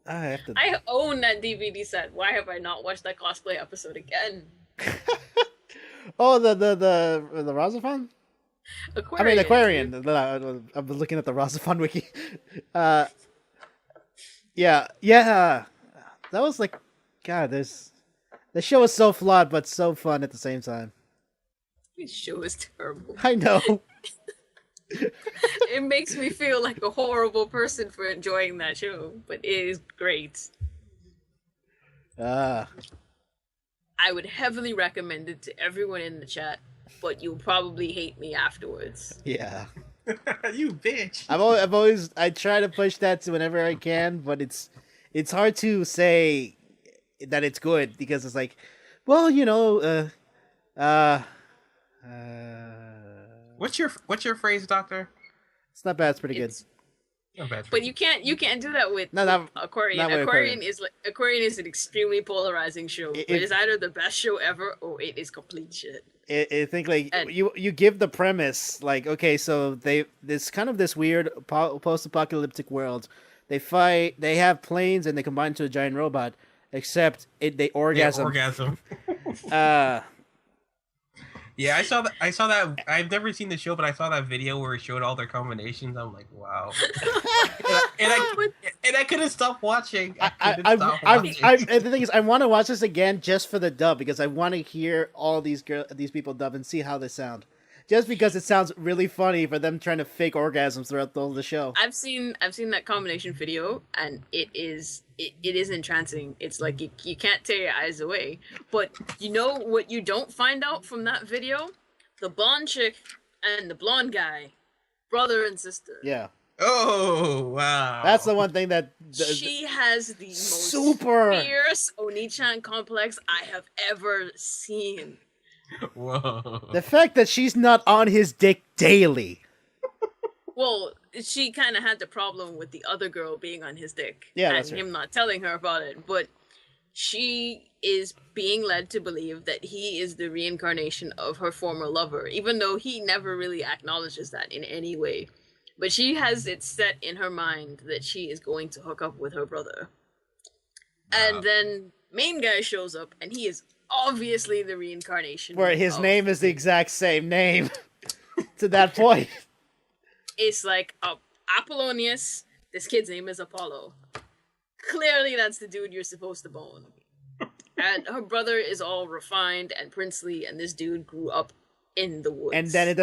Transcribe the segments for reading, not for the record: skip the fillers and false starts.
I have to. I own that DVD set. Why have I not watched that cosplay episode again? Oh, the Rosafon? Aquarion. I mean, Aquarion. I'm looking at the Rosafon wiki. Yeah. That was like, God, the show is so flawed, but so fun at the same time. This show is terrible. I know. It makes me feel like a horrible person for enjoying that show, but it is great. I would heavily recommend it to everyone in the chat, but you'll probably hate me afterwards. Yeah. You bitch. I try to push that to whenever I can, but it's hard to say that it's good because it's like, well, What's your phrase, Doctor? it's not bad. It's pretty good. Not bad. But you can't do that with Aquarion. Not with Aquarion is an extremely polarizing show. It is either the best show ever or it is complete shit. I think you give the premise like, okay, so this kind of this weird post-apocalyptic world. They fight. They have planes and they combine into a giant robot. Except they orgasm. Yeah, orgasm. Yeah, I saw that. I've never seen the show, but I saw that video where it showed all their combinations. I'm like, wow. and I couldn't stop watching. The thing is, I want to watch this again just for the dub because I want to hear all these people dub and see how they sound. Just because it sounds really funny for them trying to fake orgasms throughout the show. I've seen that combination video, and it is entrancing. It's like you can't tear your eyes away. But you know what you don't find out from that video? The blonde chick and the blonde guy, brother and sister. Yeah. Oh, wow. That's the one thing that... She has the most super fierce Oni-chan complex I have ever seen. Whoa. The fact that she's not on his dick daily. Well, she kind of had the problem with the other girl being on his dick. Yeah, and that's right. him not telling her about it. But she is being led to believe that he is the reincarnation of her former lover, even though he never really acknowledges that in any way. But she has it set in her mind that she is going to hook up with her brother. Wow. And then main guy shows up, and he is obviously the reincarnation. Where his name is the exact same name to that point. It's like Apollonius. This kid's name is Apollo. Clearly, that's the dude you're supposed to bone. And her brother is all refined and princely, and this dude grew up in the woods. And then it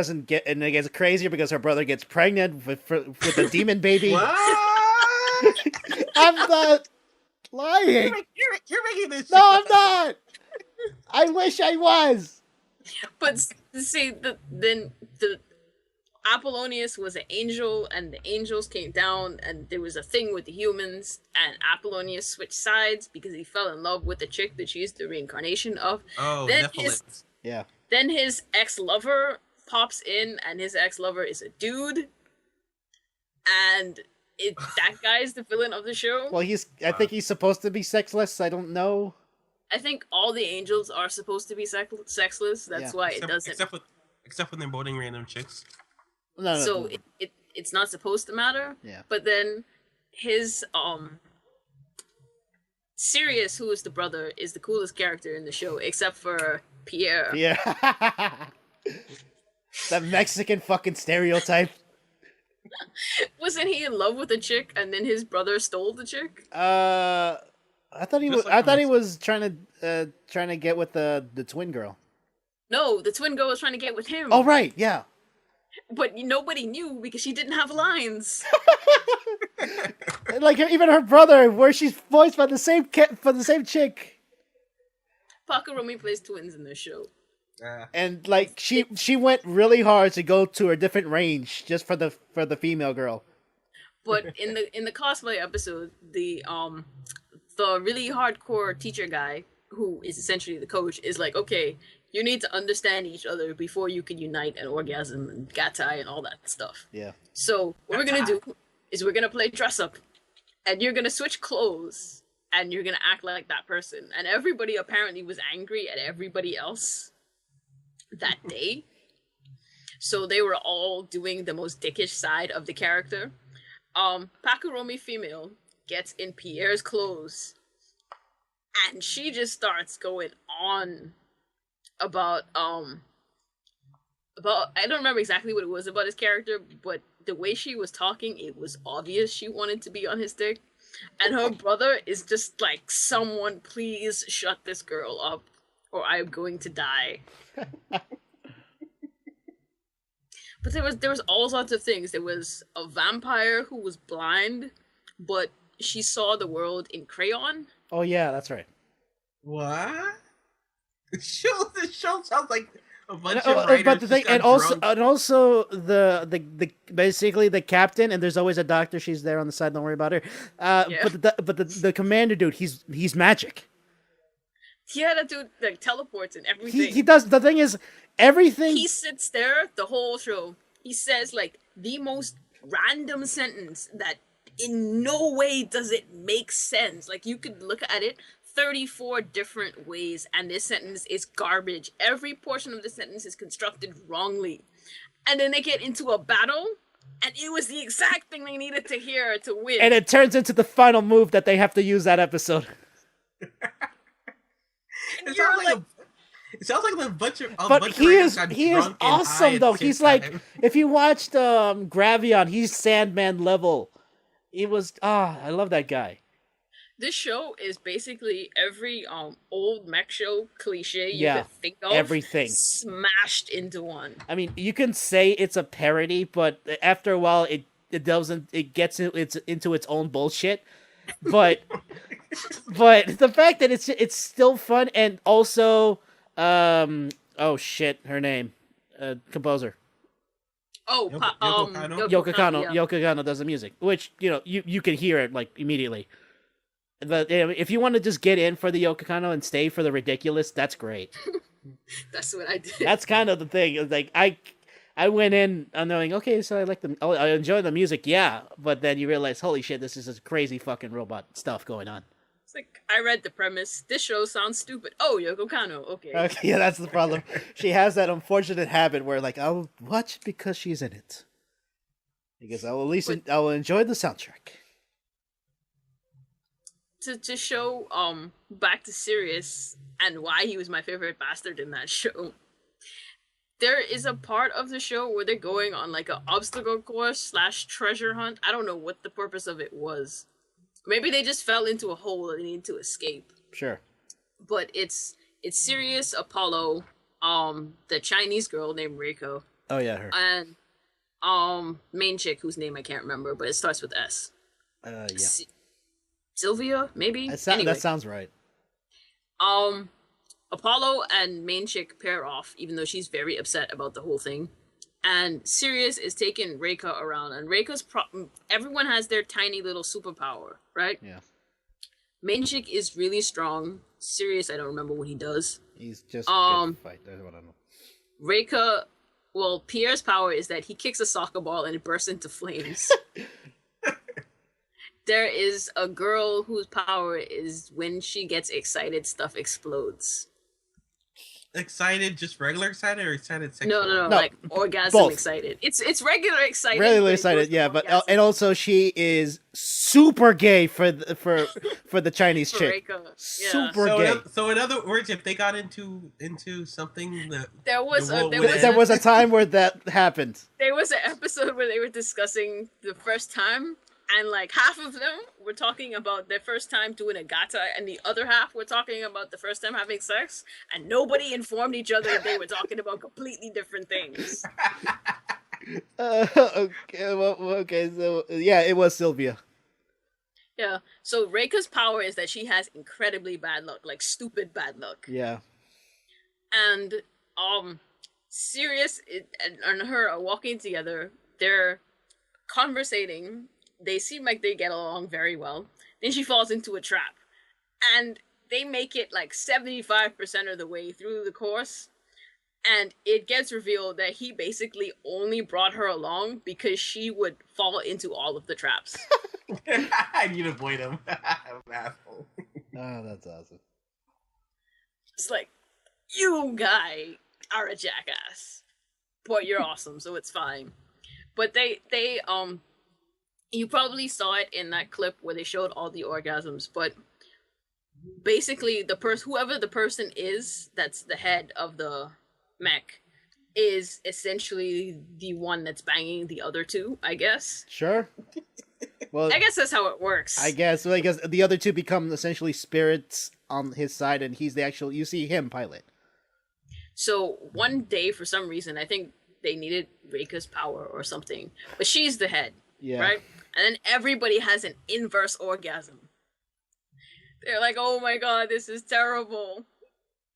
gets crazier because her brother gets pregnant with a demon baby. What? I'm not lying. You're making this. No, I'm not. I wish I was. But see, then the Apollonius was an angel, and the angels came down, and there was a thing with the humans, and Apollonius switched sides because he fell in love with the chick that she's the reincarnation of. Oh, then Nephilim. Then his ex-lover pops in, and his ex-lover is a dude, and that guy's the villain of the show. Well, I think he's supposed to be sexless. I don't know. I think all the angels are supposed to be sexless. That's why it doesn't. Except when they're boning random chicks. No. So it's not supposed to matter. Yeah. But then his Sirius, who is the brother, is the coolest character in the show, except for Pierre. Yeah. That Mexican fucking stereotype. Wasn't he in love with a chick, and then his brother stole the chick? I thought he was trying to get with the twin girl. No, the twin girl was trying to get with him. Oh right, yeah. But nobody knew because she didn't have lines. Like even her brother, where she's voiced by the same chick. Pakuromi plays twins in this show. And like she went really hard to go to a different range just for the female girl. But in the cosplay episode, the really hardcore teacher guy, who is essentially the coach, is like, okay, you need to understand each other before you can unite and orgasm and gatai and all that stuff. Yeah. So what we're gonna do is we're gonna play dress up, and you're gonna switch clothes, and you're gonna act like that person. And everybody apparently was angry at everybody else that day. So they were all doing the most dickish side of the character. Pakuromi female gets in Pierre's clothes, and she just starts going on about I don't remember exactly what it was about his character, but the way she was talking, it was obvious she wanted to be on his dick. And her brother is just like, someone please shut this girl up or I'm going to die. But there was all sorts of things. There was a vampire who was blind, but she saw the world in crayon. Oh yeah, that's right. What? The show sounds like a bunch of writers but the thing, and drunk. also the basically the captain, and there's always a doctor. She's there on the side. Don't worry about her. Yeah. But the commander dude, he's magic. Yeah, that dude like teleports and everything. He does. The thing is, everything. He sits there the whole show. He says like the most random sentence that in no way does it make sense. Like you could look at it 34 different ways, and this sentence is garbage. Every portion of the sentence is constructed wrongly. And then they get into a battle, and it was the exact thing they needed to hear to win. And it turns into the final move that they have to use that episode. It sounds like a bunch of. But he is awesome though. He's like, if you watched Gravion, he's Sandman level. He was I love that guy. This show is basically every old mech show cliche you could think of. Everything smashed into one. I mean, you can say it's a parody, but after a while, it doesn't. It gets into its own bullshit. But but the fact that it's still fun, and also oh shit, her name, composer. Oh, Yoko Kanno. Yoko Kanno does the music, which you can hear it like immediately. But if you want to just get in for the Yoko Kanno and stay for the ridiculous, that's great. That's what I did. That's kind of the thing. Like I went in knowing, okay, so I enjoy the music, yeah, but then you realize, holy shit, this is this crazy fucking robot stuff going on. It's like, I read the premise. This show sounds stupid. Oh, Yoko Kanno. Okay. Yeah, that's the problem. She has that unfortunate habit where, like, I'll watch it because she's in it. Because I will enjoy the soundtrack. To show back to Sirius and why he was my favorite bastard in that show. There is a part of the show where they're going on like an obstacle course / treasure hunt. I don't know what the purpose of it was. Maybe they just fell into a hole and they need to escape. Sure. But it's Sirius, Apollo, the Chinese girl named Reiko. Oh yeah, her. And main chick whose name I can't remember, but it starts with S. Yeah. Sylvia, maybe? Anyway. That sounds right. Apollo and main chick pair off, even though she's very upset about the whole thing. And Sirius is taking Reika around, and Reika's everyone has their tiny little superpower, right? Yeah. Main chick is really strong. Sirius, I don't remember what he does. He's just good to fight. That's what I know. Reika, well, Pierre's power is that he kicks a soccer ball and it bursts into flames. There is a girl whose power is when she gets excited, stuff explodes. Excited, just regular excited, or excited sexual? No, like orgasm both. Excited. It's regular excited. Regular excited, yeah, but and also she is super gay for the Chinese chick. Reika. Yeah. Super gay. So in other words, if they got into something that there was a time where that happened. There was an episode where they were discussing the first time. And like half of them were talking about their first time doing a gata, and the other half were talking about the first time having sex, and nobody informed each other that they were talking about completely different things. Okay, so yeah, it was Sylvia. Yeah, so Reika's power is that she has incredibly bad luck, like stupid bad luck. Yeah. And Sirius and her are walking together. They're conversating. They seem like they get along very well. Then she falls into a trap. And they make it like 75% of the way through the course. And it gets revealed that he basically only brought her along because she would fall into all of the traps. I need to avoid him. I'm an asshole. Oh, that's awesome. It's like, you guy are a jackass. But you're awesome, so it's fine. But they You probably saw it in that clip where they showed all the orgasms, but basically whoever the person is that's the head of the mech is essentially the one that's banging the other two, I guess. Sure. Well, I guess that's how it works. I guess the other two become essentially spirits on his side, and he's the actual. You see him pilot. So one day, for some reason, I think they needed Reika's power or something, but she's the head, right? And then everybody has an inverse orgasm. They're like, "Oh my god, this is terrible!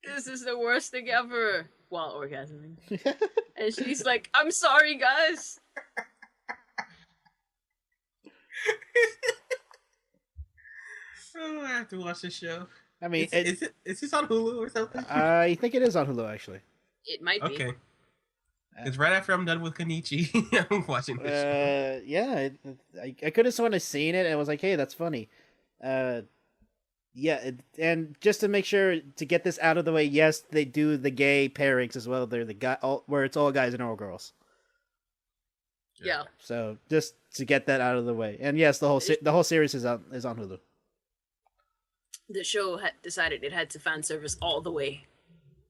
This is the worst thing ever!" While orgasming, and she's like, "I'm sorry, guys." Oh, I have to watch this show. I mean, is this on Hulu or something? I think it is on Hulu, actually. It might be. Okay. It's right after I'm done with Kenichi. I'm watching this show. Yeah, I could have sworn I seen it and was like, hey, that's funny. Yeah, and just to make sure to get this out of the way, yes, they do the gay pairings as well. They're the guy where it's all guys and all girls. Yeah. So just to get that out of the way, and yes, the whole series is on Hulu. The show had decided it had to fan service all the way.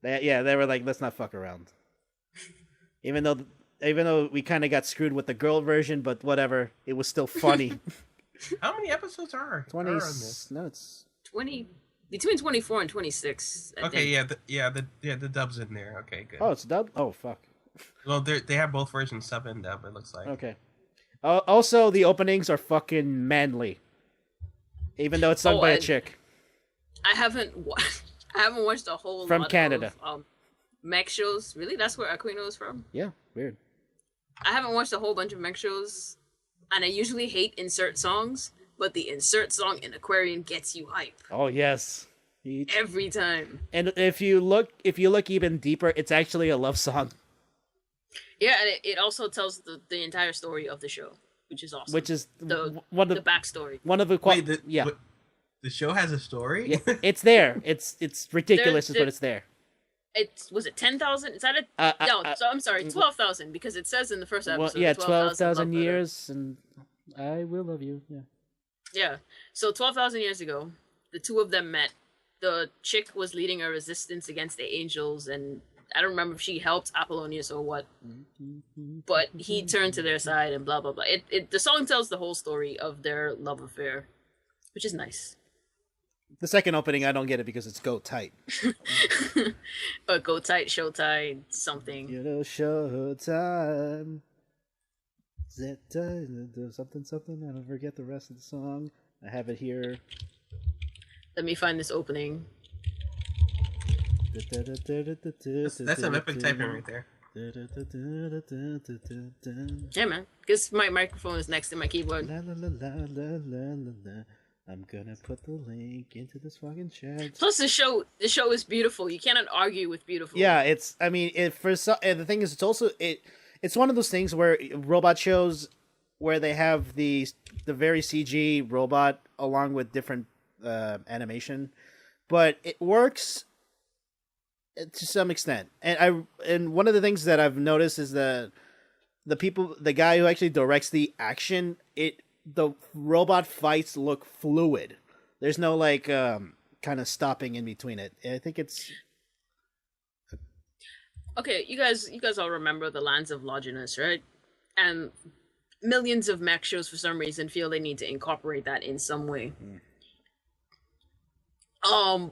They were like, let's not fuck around. Even though we kind of got screwed with the girl version, but whatever, it was still funny. How many episodes are 20? on this? No, it's 20, between 24 and 26. I think. The dub's in there. Okay, good. Oh, it's dubbed. Oh, fuck. Well, they have both versions, sub and dub. It looks like. Okay. Also, the openings are fucking manly, even though it's sung by a chick. I haven't watched a whole from lot Canada. Of mech shows. Really, that's where Aquino is from. Yeah, weird. I haven't watched a whole bunch of mech shows, and I usually hate insert songs, but the insert song in Aquarion gets you hype. Oh yes, every time. And if you look even deeper, it's actually a love song. Yeah, and it also tells the entire story of the show, which is awesome. Which is the backstory. One of the the show has a story. Yeah, it's there. It's ridiculous, but it's there. Was it 10,000? Is that it? No, so I'm sorry, 12,000 because it says in the first episode. Well, yeah, 12,000 years, and I will love you. Yeah. Yeah. So 12,000 years ago, the two of them met. The chick was leading a resistance against the angels, and I don't remember if she helped Apollonius or what, but he turned to their side and blah blah blah. The song tells the whole story of their love affair, which is nice. The second opening, I don't get it because it's go tight. But go tight, show tight, something. You know, show time. Something. I don't forget the rest of the song. I have it here. Let me find this opening. That's some epic typing right there. Yeah, man. Because my microphone is next to my keyboard. La, la, la, la, la, la, la. I'm gonna put the link into this fucking chat. Plus, the show is beautiful. You cannot argue with beautiful. Yeah, the thing is, it's one of those things where robot shows where they have the very CG robot along with different animation, but it works to some extent. And one of the things that I've noticed is that the guy who actually directs the action, the robot fights look fluid. There's no kind of stopping in between it. I think it's okay. You guys all remember the Lands of Longinus, right? And millions of mech shows for some reason feel they need to incorporate that in some way.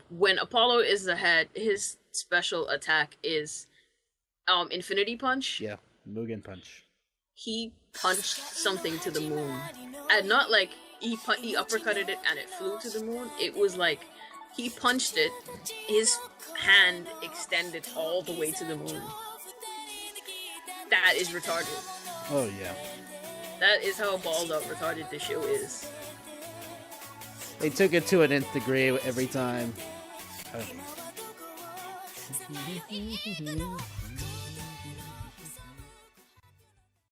When Apollo is the head, his special attack is Infinity Punch. Yeah, Mugen Punch. He punched something to the moon, and not like he uppercutted it and it flew to the moon. It was like he punched it, his hand extended all the way to the moon. That is retarded. Oh yeah. That is how balled up retarded this show is. They took it to an nth degree every time.